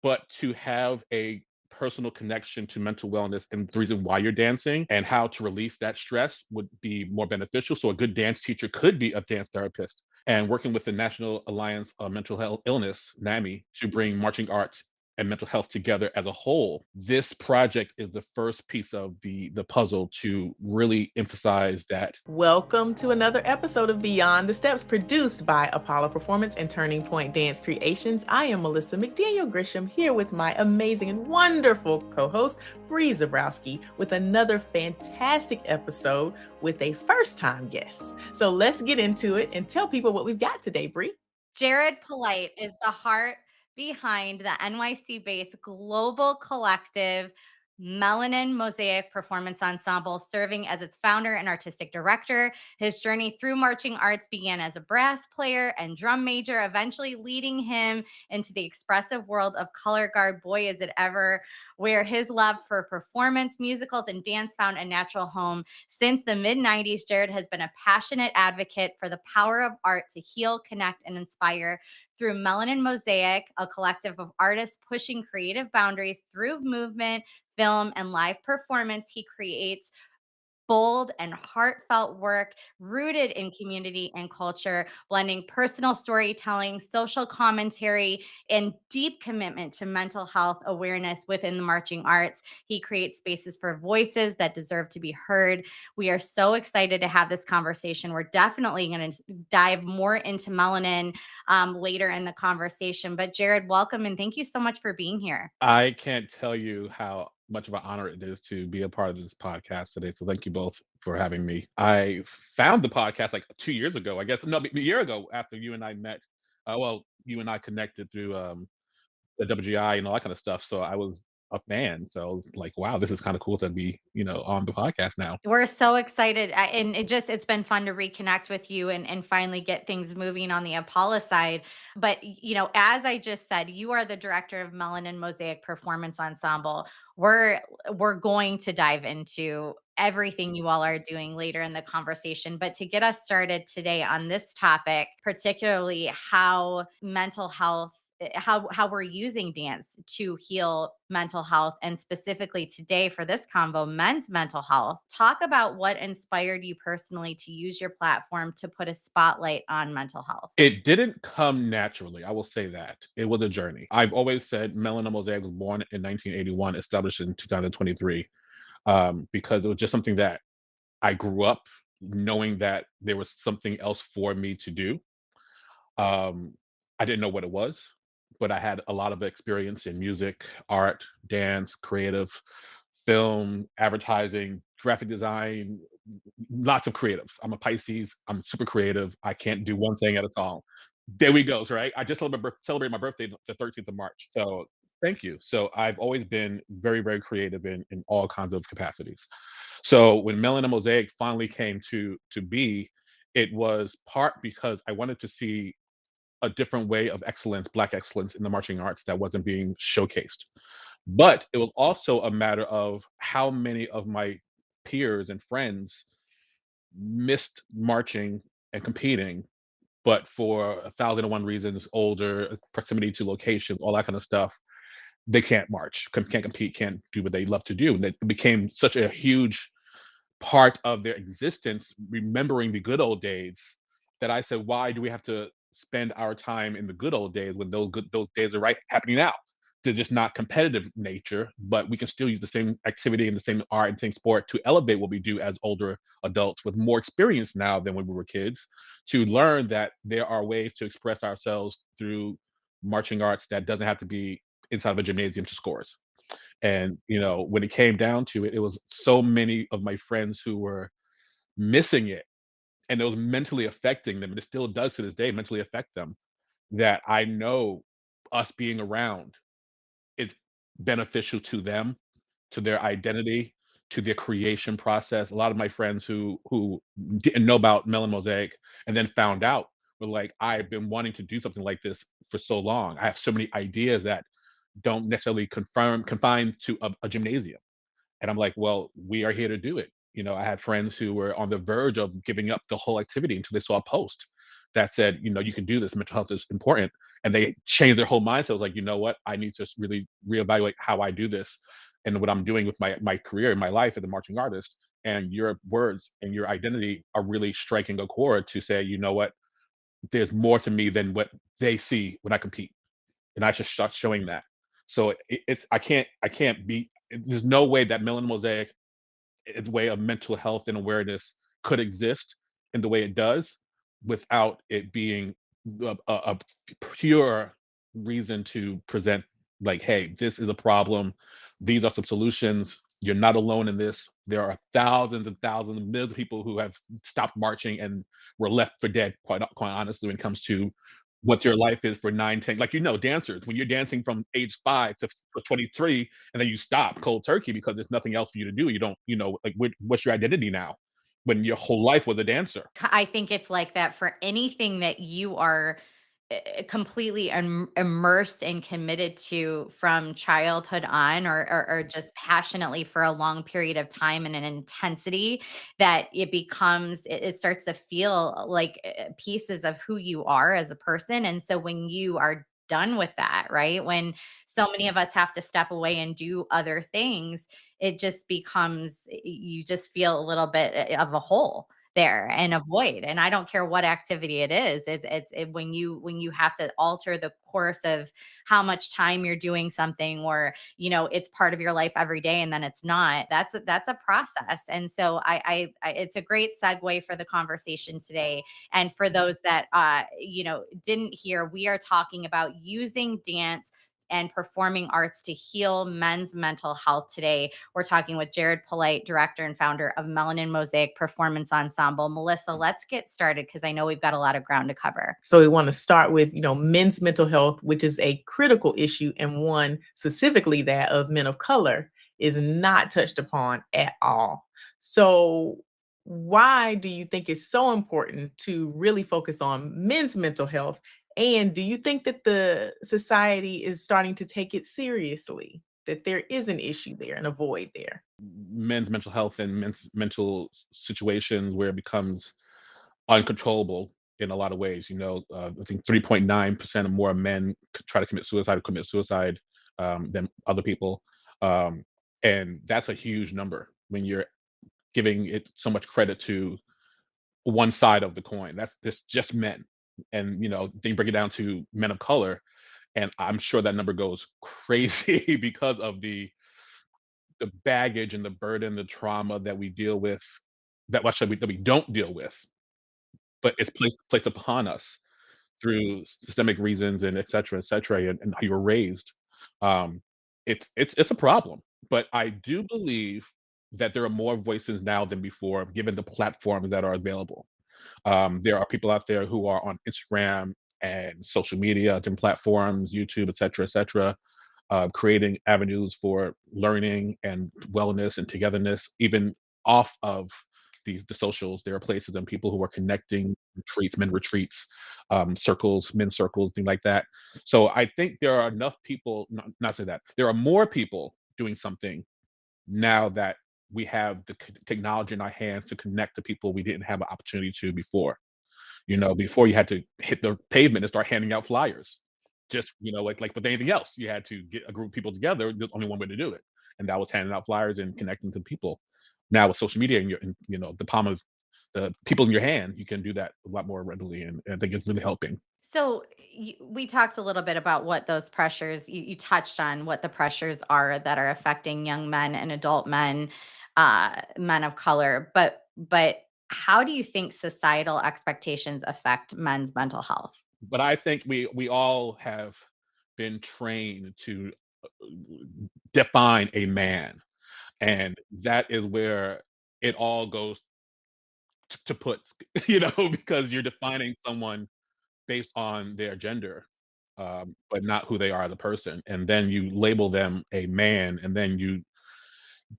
but to have a personal connection to mental wellness and the reason why you're dancing and how to release that stress would be more beneficial. So a good dance teacher could be a dance therapist and working with the National Alliance of Mental Health Illness, NAMI, to bring marching arts and mental health together as a whole. This project is the first piece of the puzzle to really emphasize that. Welcome to another episode of Beyond the Steps, produced by Apollo Performance and Turning Point Dance Creations. I am Melissa McDaniel Grisham, here with my amazing and wonderful co-host, Bree Zabrowski, with another fantastic episode with a first-time guest. So let's get into it and tell people what we've got today, Bree. Jarid Polite is the heart behind the NYC-based global collective Melanin Mosaic Performance Ensemble, serving as its founder and artistic director. His journey through marching arts began as a brass player and drum major, eventually leading him into the expressive world of color guard. Boy, is it ever, where his love for performance, musicals, and dance found a natural home. Since the mid 90s, Jarid has been a passionate advocate for the power of art to heal, connect, and inspire. Through Melanin Mosaic, a collective of artists pushing creative boundaries through movement, film, and live performance, he creates bold and heartfelt work rooted in community and culture, blending personal storytelling, social commentary, and deep commitment to mental health awareness within the marching arts. He creates spaces for voices that deserve to be heard. We are so excited to have this conversation. We're definitely going to dive more into Melanin later in the conversation. But Jarid, welcome and thank you so much for being here. I can't tell you how much of an honor it is to be a part of this podcast today. So thank you both for having me. I found the podcast like 2 years ago, I guess. No, a year ago after you and I met. Well, you and I connected through the WGI and all that kind of stuff. So I was a fan. So I was like, wow, this is kind of cool to be, on the podcast now. We're so excited, and it's been fun to reconnect with you and finally get things moving on the Apollo side. But as I just said, you are the director of Melanin Mosaic Performance Ensemble. We're going to dive into everything you all are doing later in the conversation. But to get us started today on this topic, particularly how mental health how we're using dance to heal mental health, and specifically today for this convo, men's mental health. Talk about what inspired you personally to use your platform to put a spotlight on mental health. It didn't come naturally. I will say that. It was a journey. I've always said Melanin Mosaic was born in 1981, established in 2023, because it was just something that I grew up knowing that there was something else for me to do. Um, I didn't know what it was, but I had a lot of experience in music, art, dance, creative, film, advertising, graphic design, lots of creatives. I'm a Pisces. I'm super creative. I can't do one thing at a time. There we go, right? I just celebrated my birthday the 13th of March. So thank you. So I've always been very, very creative in all kinds of capacities. So when Melanin Mosaic finally came to be, it was part because I wanted to see a different way of excellence, Black excellence in the marching arts that wasn't being showcased. But it was also a matter of how many of my peers and friends missed marching and competing, but for 1,001 reasons, older, proximity to locations, all that kind of stuff, they can't march, can't compete, can't do what they love to do. And it became such a huge part of their existence, remembering the good old days, that I said, why do we have to spend our time in the good old days when those days are right happening now? They're just not competitive nature, but we can still use the same activity and the same art and same sport to elevate what we do as older adults with more experience now than when we were kids, to learn that there are ways to express ourselves through marching arts that doesn't have to be inside of a gymnasium to scores. And, when it came down to it, it was so many of my friends who were missing it, and it was mentally affecting them, and it still does to this day mentally affect them, that I know us being around is beneficial to them, to their identity, to their creation process. A lot of my friends who didn't know about Melon Mosaic and then found out were like, "I've been wanting to do something like this for so long. I have so many ideas that don't necessarily confine to a gymnasium." And I'm like, "Well, we are here to do it." I had friends who were on the verge of giving up the whole activity until they saw a post that said, "You can do this. Mental health is important." and they change their whole mindset. Like, you know what? I need to really reevaluate how I do this and what I'm doing with my career and my life as a marching artist. And your words and your identity are really striking a chord to say, you know what? There's more to me than what they see when I compete, and I should start showing that. So it's I can't be. There's no way that Melanin Mosaic, its way of mental health and awareness, could exist in the way it does without it being a pure reason to present, like, hey, this is a problem, these are some solutions, you're not alone in this, there are thousands and thousands and millions of people who have stopped marching and were left for dead, quite honestly, when it comes to what your life is for 9, 10, like, dancers, when you're dancing from age 5 to 23, and then you stop cold turkey because there's nothing else for you to do. You don't, like, what's your identity now when your whole life was a dancer? I think it's like that for anything that you are completely immersed and committed to from childhood on, or just passionately for a long period of time and an intensity that it starts to feel like pieces of who you are as a person. And so when you are done with that, right? When so many of us have to step away and do other things, it just becomes, you just feel a little bit of a hole there and avoid. And I don't care what activity it is. When you have to alter the course of how much time you're doing something, or it's part of your life every day and then it's not. That's a process. And so it's a great segue for the conversation today. And for those that didn't hear, we are talking about using dance and performing arts to heal men's mental health today. We're talking with Jarid Polite, director and founder of Melanin Mosaic Performance Ensemble. Melissa, let's get started because I know we've got a lot of ground to cover. So we want to start with, men's mental health, which is a critical issue, and one specifically that of men of color is not touched upon at all. So why do you think it's so important to really focus on men's mental health? And do you think that the society is starting to take it seriously, that there is an issue there and a void there? Men's mental health and men's mental situations where it becomes uncontrollable in a lot of ways. I think 3.9% or more men try to commit suicide or commit suicide than other people. Um, and that's a huge number when you're giving it so much credit to one side of the coin. That's just men. And they break it down to men of color, and I'm sure that number goes crazy because of the baggage and the burden, the trauma that we deal with, that we don't deal with, but it's placed upon us through systemic reasons and et cetera, and how you were raised. Um, it's a problem, but I do believe that there are more voices now than before, given the platforms that are available. There are people out there who are on Instagram and social media, different platforms, YouTube, et cetera, creating avenues for learning and wellness and togetherness, even off of the socials. There are places and people who are connecting retreats, men retreats, circles, men's circles, things like that. So I think there are enough people, not say that, there are more people doing something now that we have the technology in our hands to connect to people we didn't have an opportunity to before. Before you had to hit the pavement and start handing out flyers. Just, like with anything else, you had to get a group of people together. There's only one way to do it, and that was handing out flyers and connecting to people. Now with social media and the palm of the people in your hand, you can do that a lot more readily, and I think it's really helping. So we talked a little bit about what those pressures, you touched on what the pressures are that are affecting young men and adult men, men of color. But how do you think societal expectations affect men's mental health? But I think we all have been trained to define a man, and that is where it all goes to put, because you're defining someone based on their gender, but not who they are as a person. And then you label them a man, and then you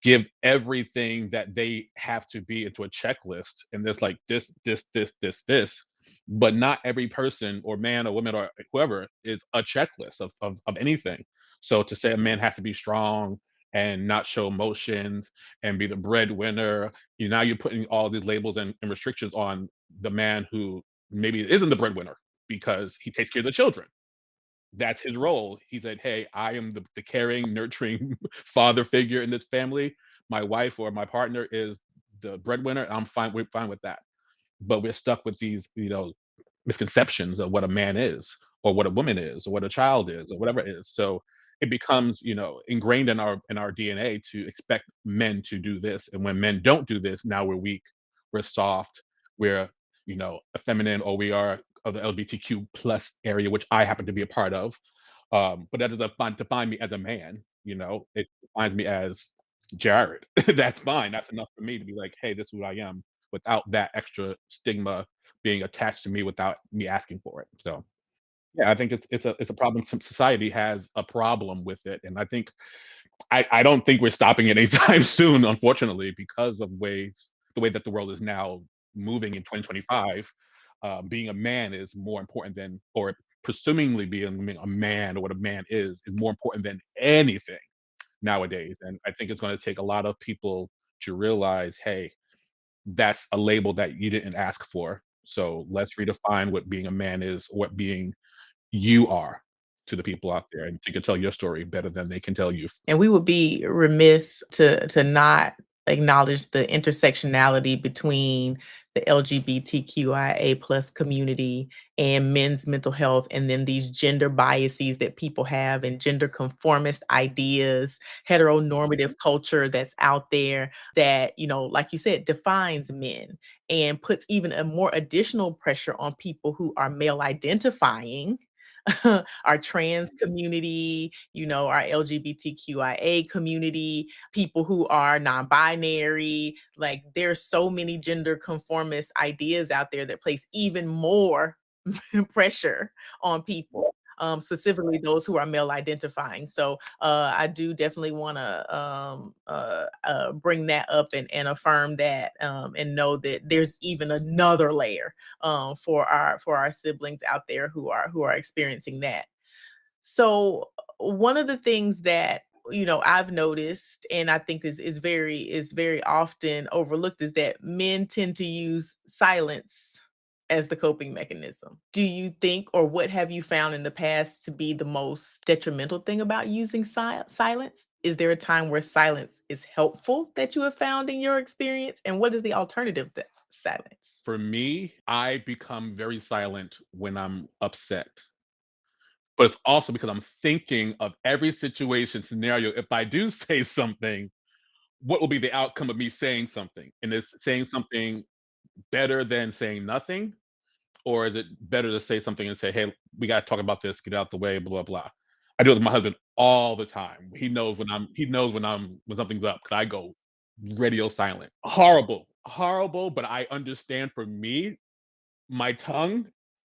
give everything that they have to be into a checklist. And there's like this. But not every person or man or woman or whoever is a checklist of anything. So to say a man has to be strong and not show emotions and be the breadwinner, now you're putting all these labels and restrictions on the man who maybe isn't the breadwinner because he takes care of the children. That's his role. He said, "Hey, I am the caring, nurturing father figure in this family. My wife or my partner is the breadwinner. I'm fine. We're fine with that." But we're stuck with these, misconceptions of what a man is, or what a woman is, or what a child is, or whatever it is. So it becomes, ingrained in our DNA to expect men to do this. And when men don't do this, now we're weak, we're soft, we're, effeminate, or we are of the LGBTQ plus area, which I happen to be a part of. But that doesn't define me as a man, it defines me as Jared. That's fine. That's enough for me to be like, hey, this is who I am, without that extra stigma being attached to me without me asking for it. So yeah, I think it's a problem. Some society has a problem with it, and I think I don't think we're stopping it anytime soon, unfortunately, because of the way that the world is now moving in 2025. Being a man is more important than, or presumingly being a man, or what a man is more important than anything nowadays. And I think it's going to take a lot of people to realize, hey, that's a label that you didn't ask for. So let's redefine what being a man is, what being you are, to the people out there, and you can tell your story better than they can tell you. And we would be remiss to not acknowledge the intersectionality between the LGBTQIA plus community and men's mental health, and then these gender biases that people have, and gender conformist ideas, heteronormative culture that's out there that, like you said, defines men and puts even a more additional pressure on people who are male identifying, our trans community, our LGBTQIA community, people who are non-binary. Like, there's so many gender conformist ideas out there that place even more pressure on people. Specifically those who are male identifying. So I do definitely want to bring that up and affirm that, and know that there's even another layer for our siblings out there who are experiencing that. So one of the things that, I've noticed, and I think is very often overlooked, is that men tend to use silence as the coping mechanism. Do you think, or what have you found in the past to be the most detrimental thing about using silence? Is there a time where silence is helpful that you have found in your experience? And what is the alternative to silence? For me, I become very silent when I'm upset, but it's also because I'm thinking of every situation scenario. If I do say something, what will be the outcome of me saying something? And is saying something better than saying nothing? Or is it better to say something and say, "Hey, we gotta talk about this, get out the way, blah, blah, blah." I do it with my husband all the time. He knows when something's up, because I go radio silent. Horrible, horrible, but I understand. For me, my tongue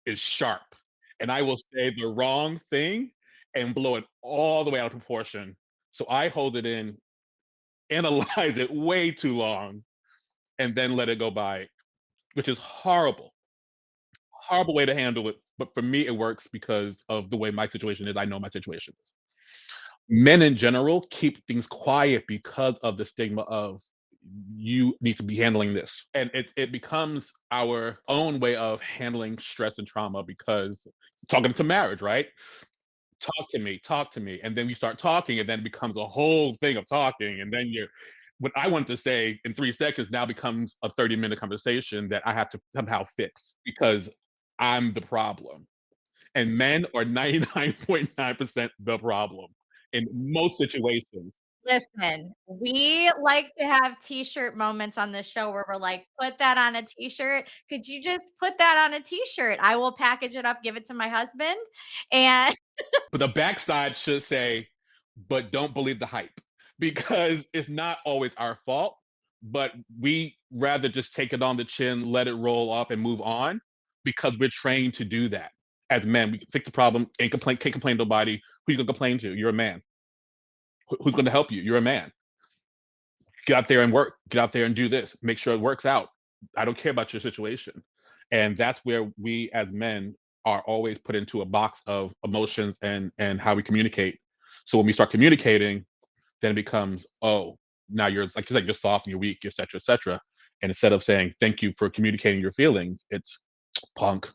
is sharp, and I will say the wrong thing and blow it all the way out of proportion. So I hold it in, analyze it way too long, and then let it go by, which is horrible. Horrible way to handle it, but for me, it works because of the way my situation is. I know my situation is. Men in general keep things quiet because of the stigma of, you need to be handling this. And it becomes our own way of handling stress and trauma, because talking to marriage, right? Talk to me. And then we start talking, and then it becomes a whole thing of talking. And then what I want to say in 3 seconds now becomes a 30-minute conversation that I have to somehow fix, because I'm the problem. And men are 99.9% the problem in most situations. Listen, we like to have t-shirt moments on the show where we're like, "Put that on a t-shirt. Could you just put that on a t-shirt? I will package it up, give it to my husband." And But the backside should say, but don't believe the hype, because it's not always our fault, but we rather just take it on the chin, let it roll off, and move on, because we're trained to do that. As men, we can fix the problem, ain't complain, can't complain to nobody. Who you gonna complain to? You're a man. Who's gonna help you? You're a man. Get out there and work. Get out there and do this. Make sure it works out. I don't care about your situation. And that's where we as men are always put into a box of emotions and how we communicate. So when we start communicating, then it becomes, oh, now you're, like you said, you're soft and you're weak, et cetera, et cetera. And instead of saying thank you for communicating your feelings, it's punk.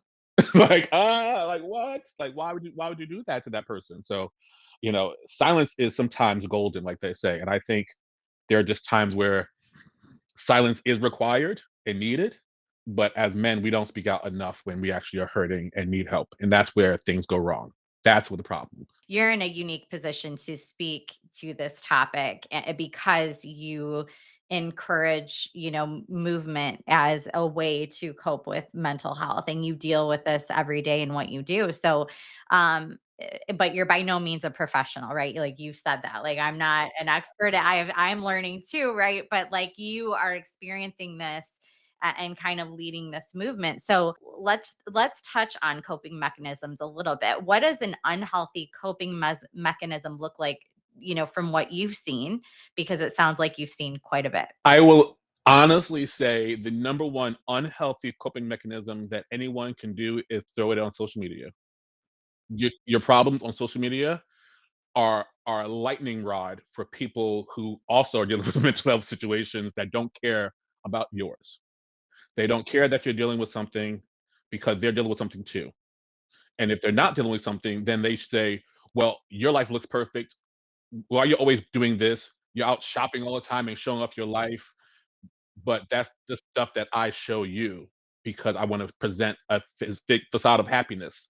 Like, like what? Like, why would you do that to that person? So, silence is sometimes golden, like they say. And I think there are just times where silence is required and needed. But as men, we don't speak out enough when we actually are hurting and need help. And that's where things go wrong. That's what the problem. You're in a unique position to speak to this topic because you encourage, movement as a way to cope with mental health, and you deal with this every day in what you do. So, but you're by no means a professional, right? Like you've said that. Like I'm not an expert. I'm learning too, right? But like you are experiencing this and kind of leading this movement. So let's touch on coping mechanisms a little bit. What does an unhealthy coping mechanism look like, from what you've seen? Because it sounds like you've seen quite a bit. I will honestly say the number one unhealthy coping mechanism that anyone can do is throw it on social media. Your problems on social media are a lightning rod for people who also are dealing with mental health situations that don't care about yours. They don't care that you're dealing with something because they're dealing with something too. And if they're not dealing with something, then they say, "Well, your life looks perfect. Why are you always doing this? You're out shopping all the time and showing off your life." But that's the stuff that I show you because I want to present a facade of happiness.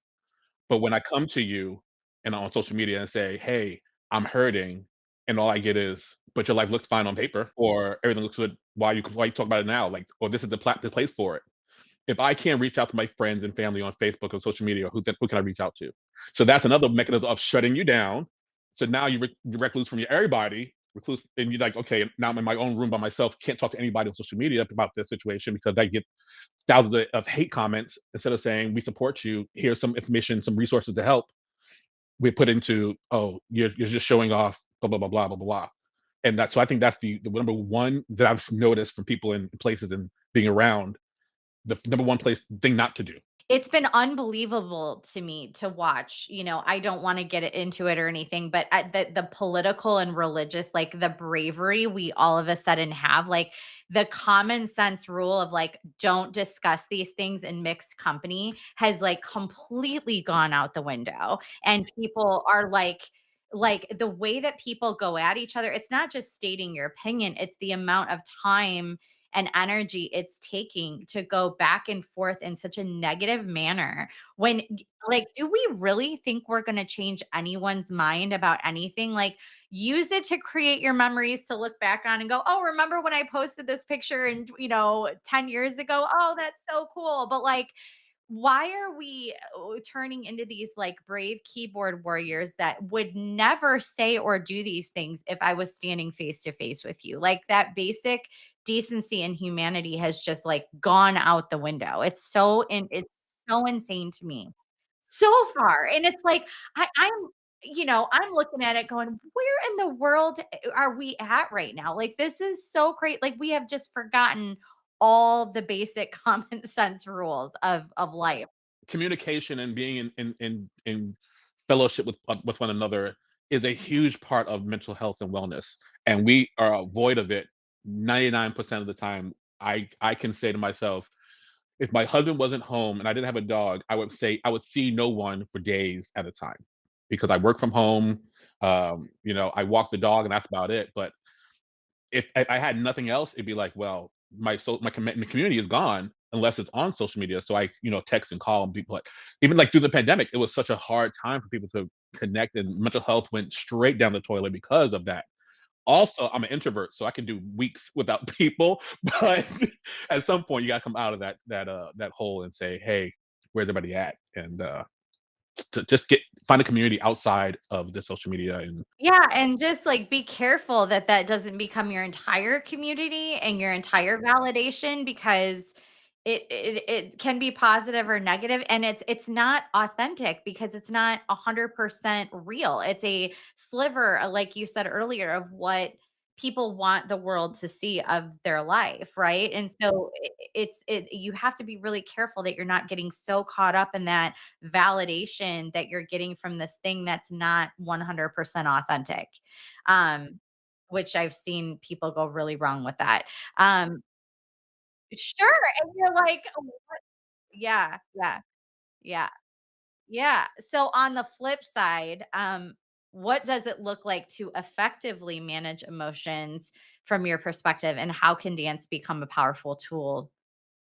But when I come to you and on social media and say, "Hey, I'm hurting," and all I get is, "But your life looks fine on paper," or "Everything looks good. Why you talk about it now?" Like, or "This is the place for it." If I can't reach out to my friends and family on Facebook or social media, who can I reach out to? So that's another mechanism of shutting you down. So now you recluse from your everybody, recluse, and you're like, okay, now I'm in my own room by myself, can't talk to anybody on social media about this situation because I get thousands of hate comments. Instead of saying we support you, here's some information, some resources to help, we put into, oh, you're just showing off, blah blah blah blah blah blah. And that's, so I think that's the number one that I've noticed from people in places and being around, the number one place thing not to do. It's been unbelievable to me to watch. I don't want to get into it or anything, but the political and religious, like the bravery we all of a sudden have, like the common sense rule of like, don't discuss these things in mixed company has like completely gone out the window. And people are like the way that people go at each other, it's not just stating your opinion, it's the amount of time and energy it's taking to go back and forth in such a negative manner. Like, do we really think we're going to change anyone's mind about anything? Like, use it to create your memories to look back on and go, oh, remember when I posted this picture and 10 years ago? Oh, that's so cool. But like, why are we turning into these like brave keyboard warriors that would never say or do these things if I was standing face to face with you? Like that basic decency and humanity has just like gone out the window. It's so insane to me. So far. And it's like I'm looking at it going, where in the world are we at right now? Like this is so great. Like we have just forgotten all the basic common sense rules of life. Communication and being in fellowship with one another is a huge part of mental health and wellness, and we are void of it 99% of the time. I can say to myself, if my husband wasn't home and I didn't have a dog, I would say I would see no one for days at a time because I work from home. I walk the dog and that's about it. But if I had nothing else, it'd be like, well, my community is gone unless it's on social media. So I, text and call and people, like, even like through the pandemic, it was such a hard time for people to connect, and mental health went straight down the toilet because of that. Also, I'm an introvert, so I can do weeks without people, but at some point you gotta come out of that hole and say, "Hey, where's everybody at?" And, to just find a community outside of the social media. And Yeah, and just like be careful that that doesn't become your entire community and your entire validation because it can be positive or negative, and it's not authentic because it's not 100% real. It's a sliver, like you said earlier, of what people want the world to see of their life, right? And so you have to be really careful that you're not getting so caught up in that validation that you're getting from this thing that's not 100% authentic. Um, which I've seen people go really wrong with that. Um, sure. And you're like, "Oh, what?" Yeah, yeah. Yeah. Yeah. So on the flip side, what does it look like to effectively manage emotions from your perspective, and how can dance become a powerful tool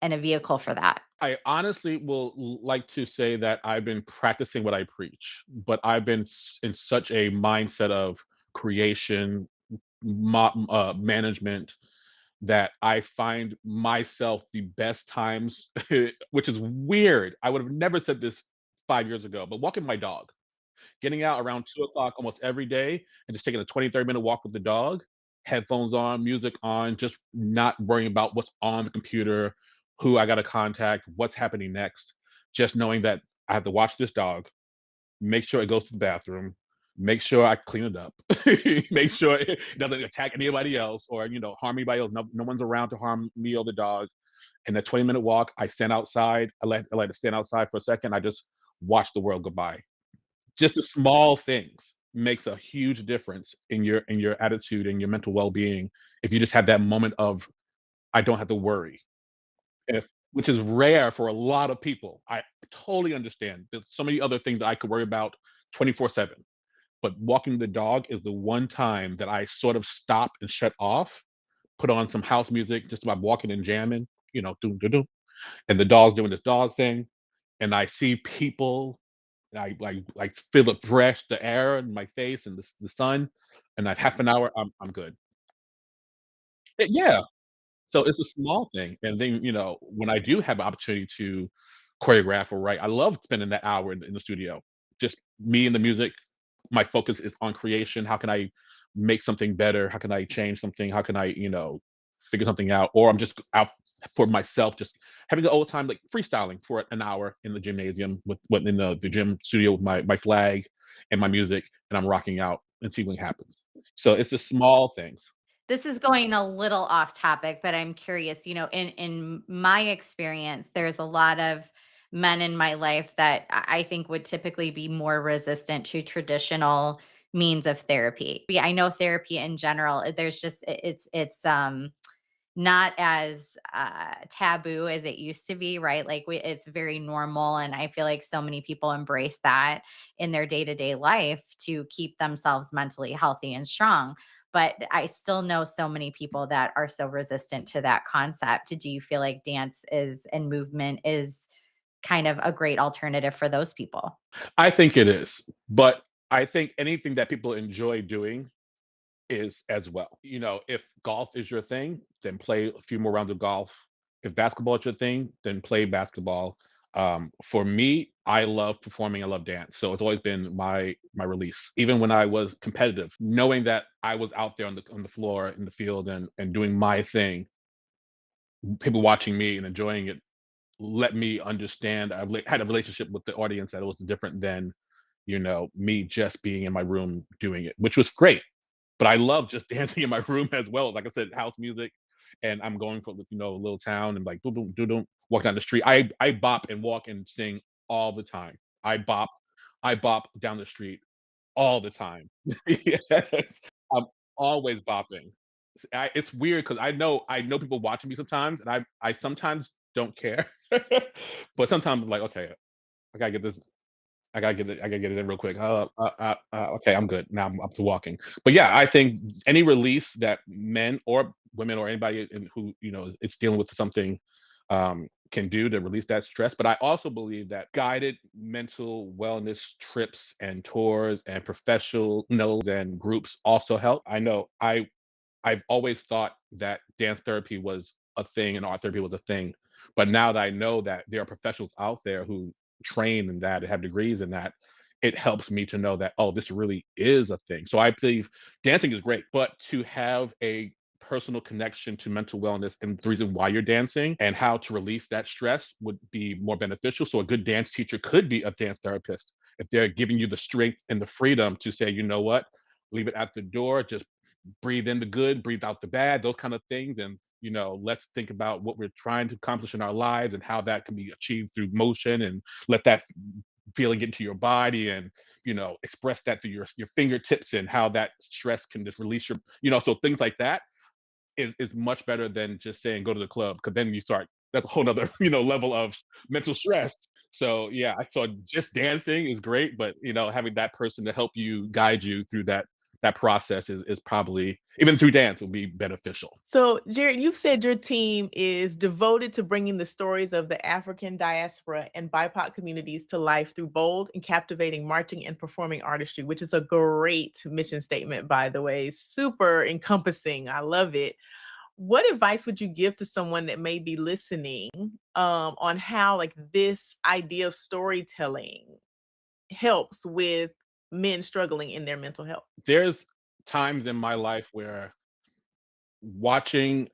and a vehicle for that? I honestly will like to say that I've been practicing what I preach, but I've been in such a mindset of creation, management, that I find myself the best times, which is weird. I would have never said this 5 years ago, but walking my dog, getting out around 2 o'clock almost every day and just taking a 20, 30-minute walk with the dog, headphones on, music on, just not worrying about what's on the computer, who I got to contact, what's happening next. Just knowing that I have to watch this dog, make sure it goes to the bathroom, make sure I clean it up, make sure it doesn't attack anybody else or harm anybody else. No one's around to harm me or the dog. And that 20-minute walk, I stand outside. I let it stand outside for a second. I just watch the world go by. Just the small things makes a huge difference in your attitude and your mental well-being if you just have that moment of, "I don't have to worry." If which is rare for a lot of people. I totally understand. There's so many other things that I could worry about 24/7, but walking the dog is the one time that I sort of stop and shut off, put on some house music just by walking and jamming, doom, doom, doom, and the dog's doing this dog thing, and I see people. I feel the air in my face and the sun, and that half an hour, I'm good. Yeah. So it's a small thing, and then, when I do have an opportunity to choreograph or write, I love spending that hour in the studio. Just me and the music. My focus is on creation. How can I make something better? How can I change something? How can I, figure something out? Or I'm just out for myself, just having an old time, like freestyling for an hour in the gymnasium in the gym studio with my flag and my music, and I'm rocking out and see what happens. So it's the small things. This is going a little off topic, but I'm curious, in my experience, there's a lot of men in my life that I think would typically be more resistant to traditional means of therapy. Yeah, I know therapy in general, there's just it's not as taboo as it used to be, right? Like it's very normal, and I feel like so many people embrace that in their day-to-day life to keep themselves mentally healthy and strong. But I still know so many people that are so resistant to that concept. Do you feel like dance is and movement is kind of a great alternative for those people? I think it is, but I think anything that people enjoy doing is as well. If golf is your thing, then play a few more rounds of golf. If basketball is your thing, then play basketball. For me, I love performing. I love dance, so it's always been my release. Even when I was competitive, knowing that I was out there on the floor in the field and doing my thing, people watching me and enjoying it, let me understand. Had a relationship with the audience that was different than me just being in my room doing it, which was great. But I love just dancing in my room as well. Like I said, house music, and I'm going for a little town and like boom, boom, boom, boom, walk down the street. I bop and walk and sing all the time. I bop, I bop down the street all the time. Yes, I'm always bopping. It's weird because I know people watching me sometimes, and I sometimes don't care, but sometimes I'm like, okay, I gotta get this I gotta get it in real quick. Okay, I'm good. Now I'm up to walking. But yeah, I think any release that men or women or anybody who it's dealing with something can do to release that stress. But I also believe that guided mental wellness trips and tours and professionals and groups also help. I know I've always thought that dance therapy was a thing and art therapy was a thing. But now that I know that there are professionals out there who train in that and have degrees in that, it helps me to know that, oh, this really is a thing. So I believe dancing is great, but to have a personal connection to mental wellness and the reason why you're dancing and how to release that stress would be more beneficial. So a good dance teacher could be a dance therapist if they're giving you the strength and the freedom to say, you know what, leave it at the door, just breathe in the good, breathe out the bad, those kind of things. And, let's think about what we're trying to accomplish in our lives and how that can be achieved through motion and let that feeling into your body and, express that to your fingertips and how that stress can just release so things like that is much better than just saying go to the club because then you start that's a whole nother level of mental stress. So yeah, so just dancing is great, but having that person to help you guide you through that process is probably even through dance will be beneficial. So, Jared, you've said your team is devoted to bringing the stories of the African diaspora and BIPOC communities to life through bold and captivating marching and performing artistry, which is a great mission statement, by the way. Super encompassing. I love it. What advice would you give to someone that may be listening on how, like, this idea of storytelling helps with men struggling in their mental health? There's times in my life where watching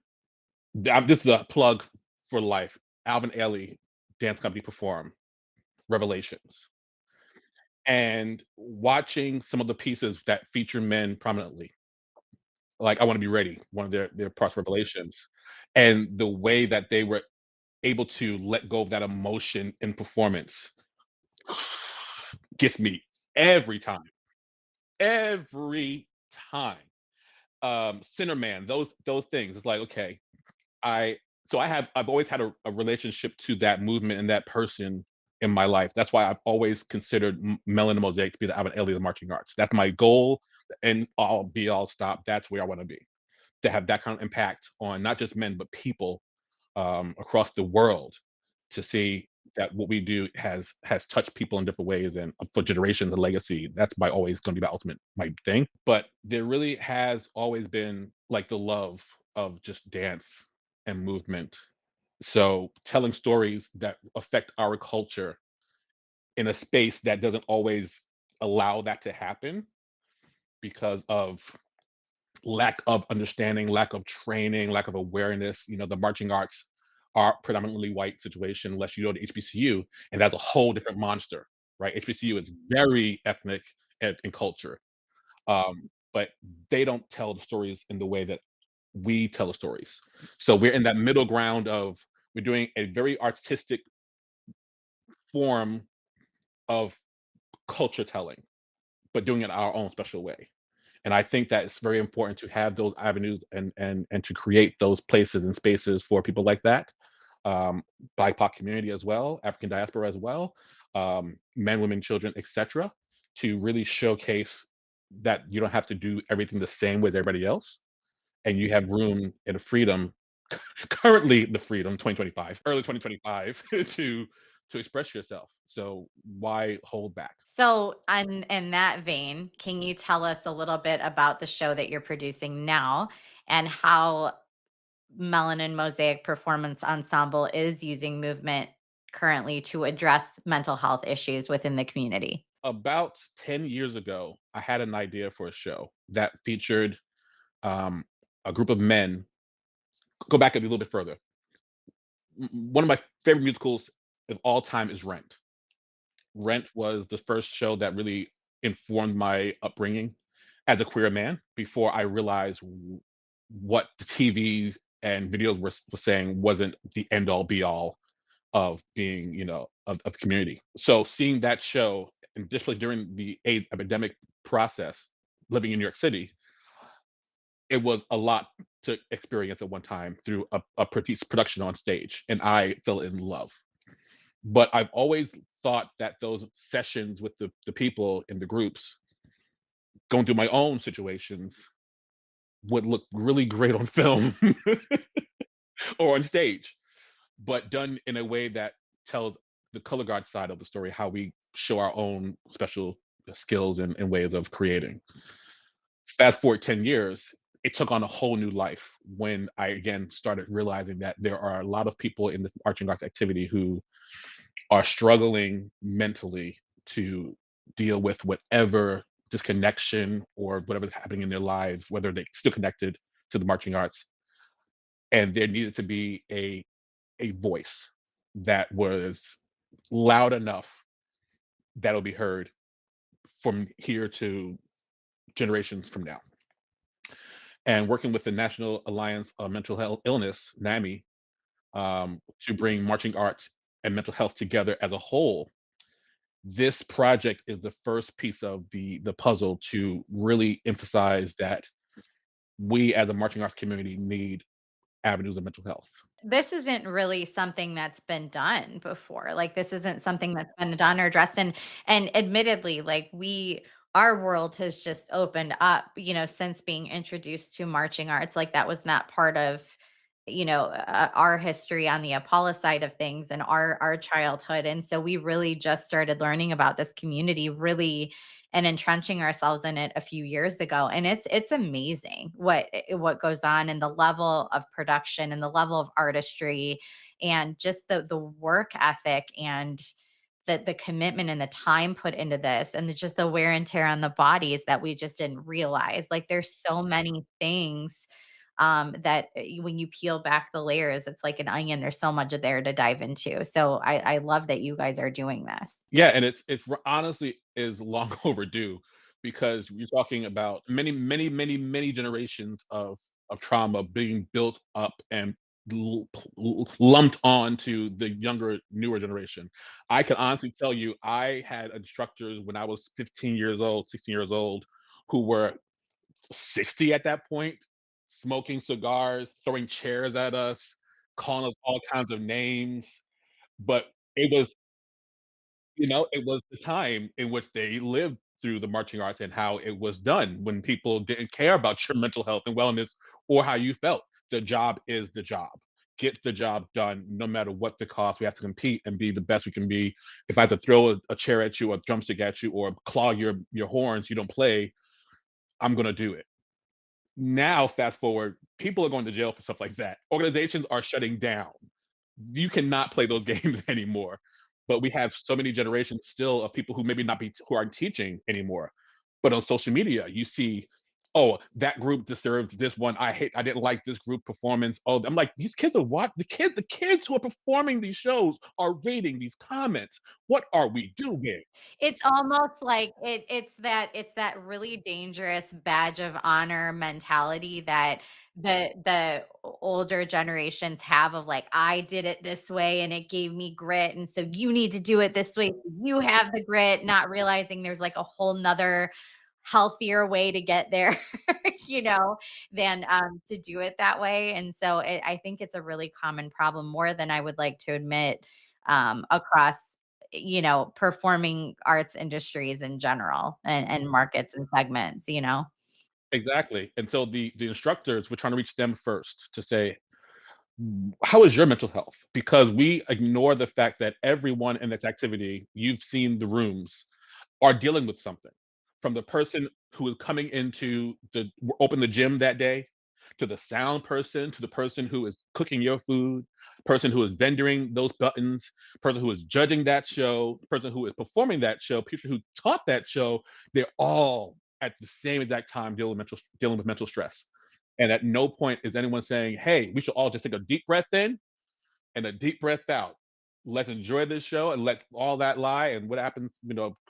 this is a plug for life. Alvin Ailey Dance Company perform Revelations, and watching some of the pieces that feature men prominently, like I Want to Be Ready, one of their parts Revelations, and the way that they were able to let go of that emotion in performance gets me every time, every time. Sinner Man, those things. It's like, okay, I I've always had a relationship to that movement and that person in my life. That's why I've always considered Melanin Mosaic to be the Alvin Ailey of the marching arts. That's my goal, and I'll be all stop. That's where I want to be, to have that kind of impact on not just men but people across the world, to see that what we do has touched people in different ways and for generations a legacy. That's my always going to be my ultimate my thing. But there really has always been like the love of just dance and movement. So telling stories that affect our culture in a space that doesn't always allow that to happen because of lack of understanding, lack of training, lack of awareness. The marching arts are predominantly white situation, unless you go to HBCU, and that's a whole different monster, right? HBCU is very ethnic and culture, but they don't tell the stories in the way that we tell the stories. So we're in that middle ground of we're doing a very artistic form of culture telling, but doing it our own special way. And I think that it's very important to have those avenues and to create those places and spaces for people like that, um, BIPOC community as well, African diaspora as well, men, women, children, etc., to really showcase that you don't have to do everything the same with everybody else, and you have room and freedom, currently the freedom, 2025, early 2025, to express yourself. So why hold back? So, in that vein, can you tell us a little bit about the show that you're producing now and how Melanin Mosaic Performance Ensemble is using movement currently to address mental health issues within the community? About 10 years ago, I had an idea for a show that featured um, a group of men. Go back a little bit further. One of my favorite musicals of all time is Rent. Rent was the first show that really informed my upbringing as a queer man before I realized what the TVs and videos were saying wasn't the end all be all of being, of the community. So seeing that show, and especially during the AIDS epidemic process, living in New York City, it was a lot to experience at one time through a production on stage, and I fell in love. But I've always thought that those sessions with the people in the groups, going through my own situations, would look really great on film or on stage, but done in a way that tells the color guard side of the story, how we show our own special skills and ways of creating. Fast forward 10 years, it took on a whole new life when I again started realizing that there are a lot of people in this marching arts activity who are struggling mentally to deal with whatever disconnection or whatever's happening in their lives, whether they're still connected to the marching arts. And there needed to be a voice that was loud enough that'll be heard from here to generations from now. And working with the National Alliance of Mental Health Illness, NAMI, to bring marching arts and mental health together as a whole, this project is the first piece of the puzzle to really emphasize that we as a marching arts community need avenues of mental health. This isn't really something that's been done before. Like, this isn't something that's been done or addressed. And admittedly, like, our world has just opened up, since being introduced to marching arts. Like, that was not part of, our history on the Apollo side of things and our childhood. And so we really just started learning about this community really and entrenching ourselves in it a few years ago. And it's amazing what goes on, and the level of production and the level of artistry and just the work ethic and the commitment and the time put into this, and just the wear and tear on the bodies that we just didn't realize. Like, there's so many things that when you peel back the layers, it's like an onion. There's so much there to dive into. So I love that you guys are doing this. Yeah, and honestly is long overdue because you're talking about many, many, many, many generations of trauma being built up and lumped on to the younger, newer generation. I can honestly tell you, I had instructors when I was 15 years old, 16 years old, who were 60 at that point, smoking cigars, throwing chairs at us, calling us all kinds of names. But it was it was the time in which they lived through the marching arts and how it was done when people didn't care about your mental health and wellness or how you felt. The job is the job. Get the job done no matter what the cost. We have to compete and be the best we can be. If I have to throw a chair at you, a drumstick at you, or claw your horns, you don't play, I'm gonna do it. Now, fast forward, people are going to jail for stuff like that. Organizations are shutting down. You cannot play those games anymore. But we have so many generations still of people who maybe not be who aren't teaching anymore. But on social media, you see, oh, that group deserves this one. I didn't like this group performance. Oh, I'm like, these kids are what the kids who are performing these shows are reading these comments. What are we doing? It's almost like it's that really dangerous badge of honor mentality that the older generations have of, like, I did it this way and it gave me grit, and so you need to do it this way. So you have the grit, not realizing there's like a whole nother healthier way to get there, you know, than to do it that way. And so I think it's a really common problem, more than I would like to admit, across performing arts industries in general, and markets and segments. Exactly. And so the instructors, we're trying to reach them first to say, how is your mental health? Because we ignore the fact that everyone in this activity, you've seen the rooms, are dealing with something. From the person who is coming into the open the gym that day, to the sound person, to the person who is cooking your food, person who is vendoring those buttons, person who is judging that show, person who is performing that show, people who taught that show, they're all at the same exact time dealing with mental stress. And at no point is anyone saying, "Hey, we should all just take a deep breath in and a deep breath out. Let's enjoy this show and let all that lie. And what happens,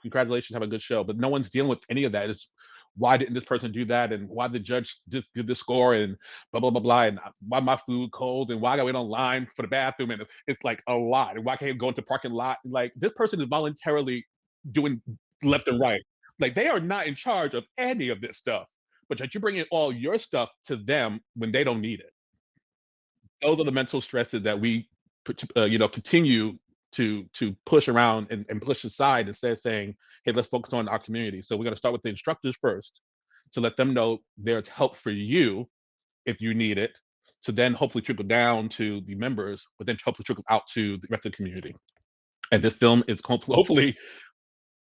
congratulations, have a good show." But no one's dealing with any of that. It's why didn't this person do that? And why the judge just give this score and blah, blah, blah, blah. And why my food cold? And why I got to wait online for the bathroom? And it's like a lot. And why can't I go into parking lot? Like this person is voluntarily doing left and right. Like they are not in charge of any of this stuff. But yet you're bringing all your stuff to them when they don't need it. Those are the mental stresses that we continue to push around and push aside instead of saying, hey, let's focus on our community. So we're going to start with the instructors first to let them know there's help for you if you need it, to then hopefully trickle down to the members, but then hopefully trickle out to the rest of the community. And this film is hopefully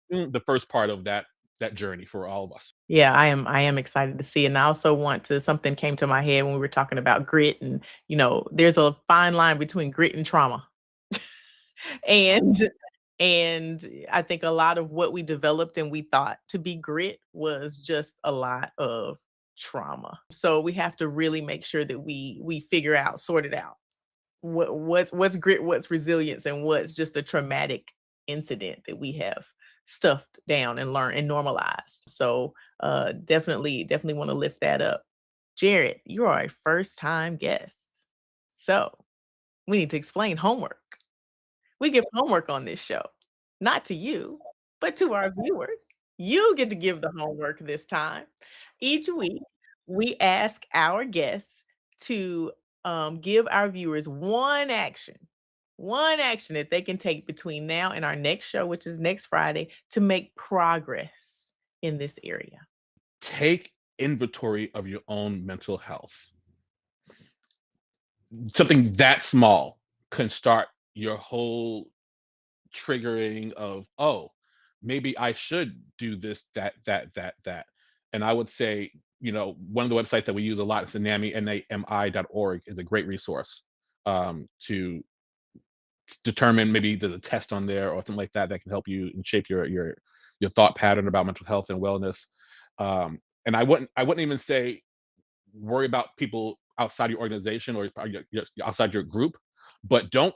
the first part of that journey for all of us. Yeah, I am excited to see. And I also want to something came to my head when we were talking about grit, and there's a fine line between grit and trauma. And I think a lot of what we developed and we thought to be grit was just a lot of trauma. So we have to really make sure that we figure out, sort it out. What's grit, what's resilience, and what's just a traumatic incident that we have stuffed down and learned and normalized. So definitely want to lift that up. Jared, you are a first time guest. So we need to explain homework. We give homework on this show, not to you, but to our viewers. You get to give the homework this time. Each week, we ask our guests to give our viewers one action that they can take between now and our next show, which is next Friday, to make progress in this area. Take inventory of your own mental health. Something that small can start your whole triggering of, oh, maybe I should do this, that. And I would say, one of the websites that we use a lot is the NAMI.org is a great resource to determine, maybe there's a test on there or something like that that can help you and shape your thought pattern about mental health and wellness. And I wouldn't even say worry about people outside your organization or outside your group, but don't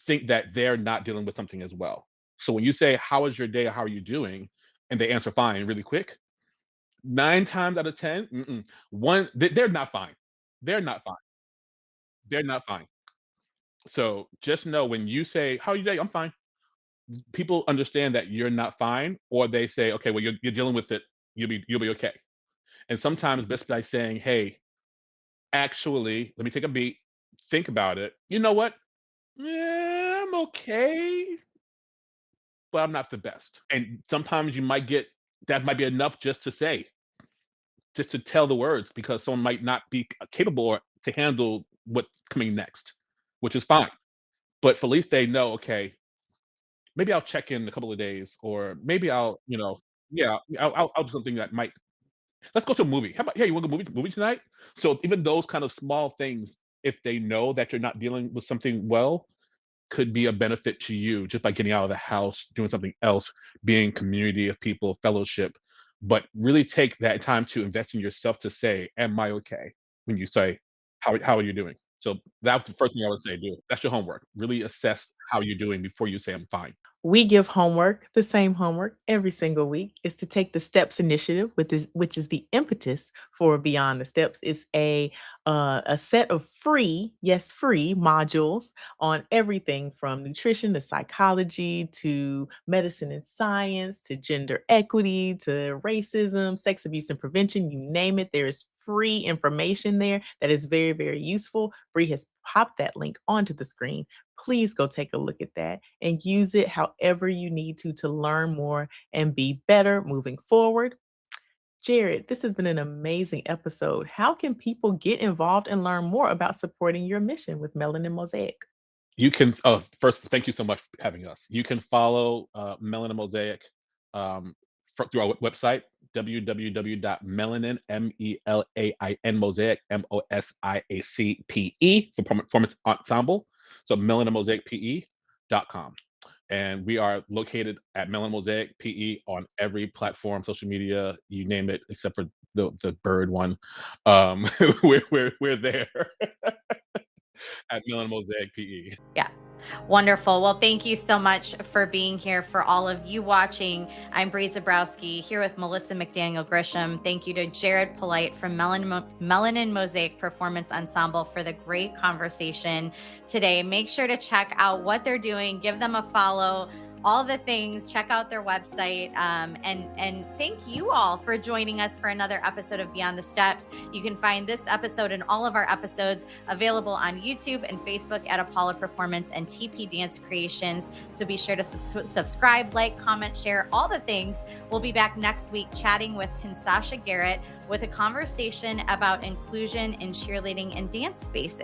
think that they're not dealing with something as well. So when you say, "How is your day? How are you doing?" and they answer fine really quick, 9 times out of 10, they're not fine. They're not fine. They're not fine. So just know when you say, "How are you day?" "I'm fine." People understand that you're not fine, or they say, "Okay, well, you're dealing with it. You'll be okay." And sometimes just by saying, "Hey, actually, let me take a beat, think about it. You know what? Yeah, I'm okay, but I'm not the best." And sometimes you might get that might be enough just to say, just to tell the words because someone might not be capable or to handle what's coming next, which is fine. But for at least they know, okay, maybe I'll check in a couple of days, or maybe yeah, I'll do something that might. Let's go to a movie. How about, yeah, you want to go movie tonight? So even those kind of small things, if they know that you're not dealing with something well, could be a benefit to you just by getting out of the house, doing something else, being community of people, fellowship. But really take that time to invest in yourself to say, "Am I okay?" When you say, "How are you doing?" So that's the first thing I would say. Do that's your homework. Really assess how you're doing before you say, "I'm fine." We give homework, the same homework every single week, is to take the STEPS initiative, which is the impetus for Beyond the Steps. It's a set of free, yes, free modules on everything from nutrition to psychology to medicine and science to gender equity to racism, sex abuse and prevention, you name it. There is free information there that is very, very useful. Bree has popped that link onto the screen. Please go take a look at that and use it however you need to learn more and be better moving forward. Jared, this has been an amazing episode. How can people get involved and learn more about supporting your mission with Melanin Mosaic? You can first, thank you so much for having us. You can follow Melanin Mosaic through our website, www.melanin, Melain Mosaic, MOSIACPE for Performance Ensemble. So melaninmosaicpe.com. And we are located at Melanin Mosaic PE on every platform, social media, you name it, except for the bird one. We're there at Melanin Mosaic PE. Yeah. Wonderful. Well, thank you so much for being here. For all of you watching, I'm Bree Zabrowski here with Melissa McDaniel Grisham. Thank you to Jarid Polite from Melanin Mosaic Performance Ensemble for the great conversation today. Make sure to check out what they're doing, give them a follow, all the things, check out their website. And thank you all for joining us for another episode of Beyond the Steps. You can find this episode and all of our episodes available on YouTube and Facebook at Apollo Performance and TP Dance Creations. So be sure to subscribe, like, comment, share, all the things. We'll be back next week chatting with Kinsasha Garrett with a conversation about inclusion in cheerleading and dance spaces.